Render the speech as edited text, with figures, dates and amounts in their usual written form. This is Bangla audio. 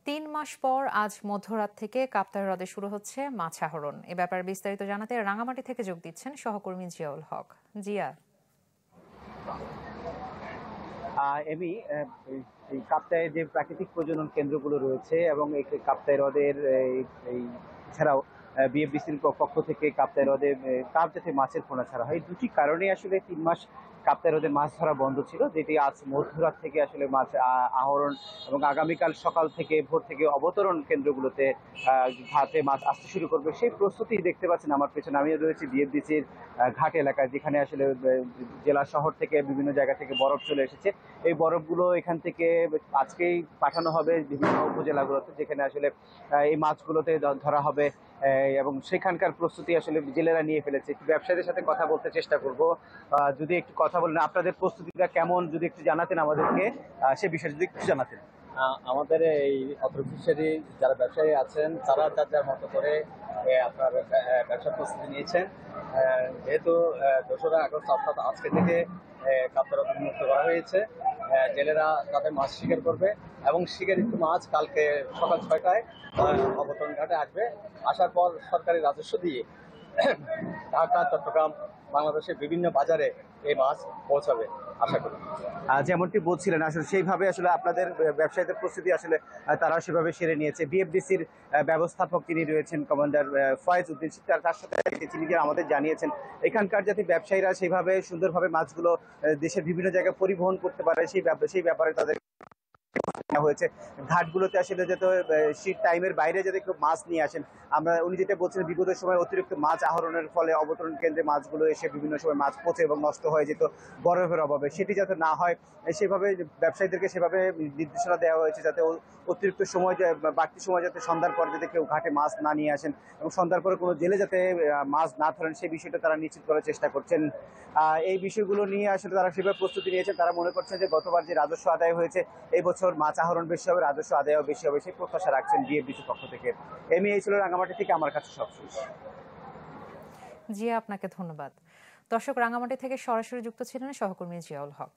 ৩ মাস পর আজ মধ্যরাত থেকে কাপ্তাই হ্রদে শুরু হচ্ছে মাছ আহরণ। এ ব্যাপারে বিস্তারিত জানাতে রাঙামাটি থেকে যোগ দিচ্ছেন সহকর্মী জিয়াউল হক। জিয়া, এমি এই কাপ্তাইয়ের যে প্রাকৃতিক প্রজনন কেন্দ্রগুলো রয়েছে এবং এই কাপ্তাই হ্রদের এই ছাড়াও বিএফডিসির পক্ষ থেকে কাপ্তাই হ্রদে কাপ জাতীয় মাছের পোনা ছাড়া হয়। দুটি কারণে আসলে ৩ মাস কাপ্তাই হ্রদে মাছ ধরা বন্ধ ছিল, যেটি আজ মধ্যরাত থেকে আসলে মাছ আহরণ এবং আগামীকাল সকাল থেকে ভোর থেকে অবতরণ কেন্দ্রগুলোতে ঘাটে মাছ আসতে শুরু করবে। সেই প্রস্তুতি দেখতে পাচ্ছেন আমার পেছনে। আমিও রয়েছি বিএফডিসির ঘাট এলাকায়, যেখানে আসলে জেলা শহর থেকে বিভিন্ন জায়গা থেকে বরফ চলে এসেছে। এই বরফগুলো এখান থেকে আজকেই পাঠানো হবে বিভিন্ন উপজেলাগুলোতে, যেখানে আসলে এই মাছগুলোতে ধরা হবে এবং সেখানকার প্রস্তুতি আসলে জেলেরা নিয়ে ফেলেছে। একটু ব্যবসায়ীদের সাথে কথা বলতে চেষ্টা করব। যদি একটু কথা বলেন, আপনাদের প্রস্তুতিটা কেমন যদি একটু জানাতেন আমাদেরকে, সে বিষয়ে যদি একটু জানাতেন। আমাদের এই অত্র ফিশারি যারা ব্যবসায়ী আছেন তারা যার যার মতো করে আপনার ব্যবসা প্রস্তুতি নিয়েছেন। যেহেতু 2রা আগস্ট অর্থাৎ আজকে থেকে কাপ্তাই হ্রদ মুক্ত করা হয়েছে, জেলেরা তাদের মাছ শিকার করবে এবং শিকারিত মাছ কালকে সকাল 6টায় অবতরণ ঘাটে আসবে। আসার পর সরকারি রাজস্ব দিয়ে ঢাকা, চট্টগ্রাম, বাংলাদেশের বিভিন্ন বাজারে এই মাছ পৌঁছাবে আশা করি। যেমনটি বলছিলেন, আসলে সেইভাবে আসলে আপনাদের ব্যবসায়ীদের প্রস্তুতি আসলে তারা সেভাবে সেরে নিয়েছে। বিএফডিসির ব্যবস্থাপক তিনি রয়েছেন কমান্ডার ফয়েজ উদ্দিন, তার সাথে তিনি আমাদের জানিয়েছেন এখানকার যাতে ব্যবসায়ীরা সেইভাবে সুন্দরভাবে মাছগুলো দেশের বিভিন্ন জায়গায় পরিবহন করতে পারে সেই ব্যাপারে তাদের হয়েছে। ঘাটগুলোতে আসলে যাতে শীত টাইমের বাইরে যাতে কেউ মাছ নিয়ে আসেন। উনি যেটা বলছেন, বিপদের সময় অতিরিক্ত মাছ আহরণের ফলে অবতরণ কেন্দ্রে মাছগুলো এসে বিভিন্ন সময় মাছ পচে এবং নষ্ট হয়ে যেত বরফের অভাবে, সেটি যাতে না হয় সেভাবে ব্যবসায়ীদেরকে সেভাবে নির্দেশনা দেওয়া হয়েছে, যাতে অতিরিক্ত সময় বাড়তি সময় যাতে সন্ধ্যার পর যাতে কেউ ঘাটে মাছ না নিয়ে আসেন এবং সন্ধ্যার পরে কোনো জেলে যাতে মাছ না ধরেন সেই বিষয়টা তারা নিশ্চিত করার চেষ্টা করছেন। এই বিষয়গুলো নিয়ে আসলে তারা সেভাবে প্রস্তুতি নিয়েছেন। তারা মনে করছেন যে গতবার যে রাজস্ব আদায় হয়েছে এই বছর মাছ আহরণ বেশি হবে, রাজস্ব আদায়ও বেশি হবে, সেই প্রত্যাশা রাখছেন বিএফডিসির পক্ষ থেকে। এই ছিল রাঙামাটি থেকে আমার কাছে সবশেষ। জিয়া, আপনাকে ধন্যবাদ। দর্শক, রাঙামাটি থেকে সরাসরি যুক্ত ছিলেন সহকর্মী জিয়াউল হক।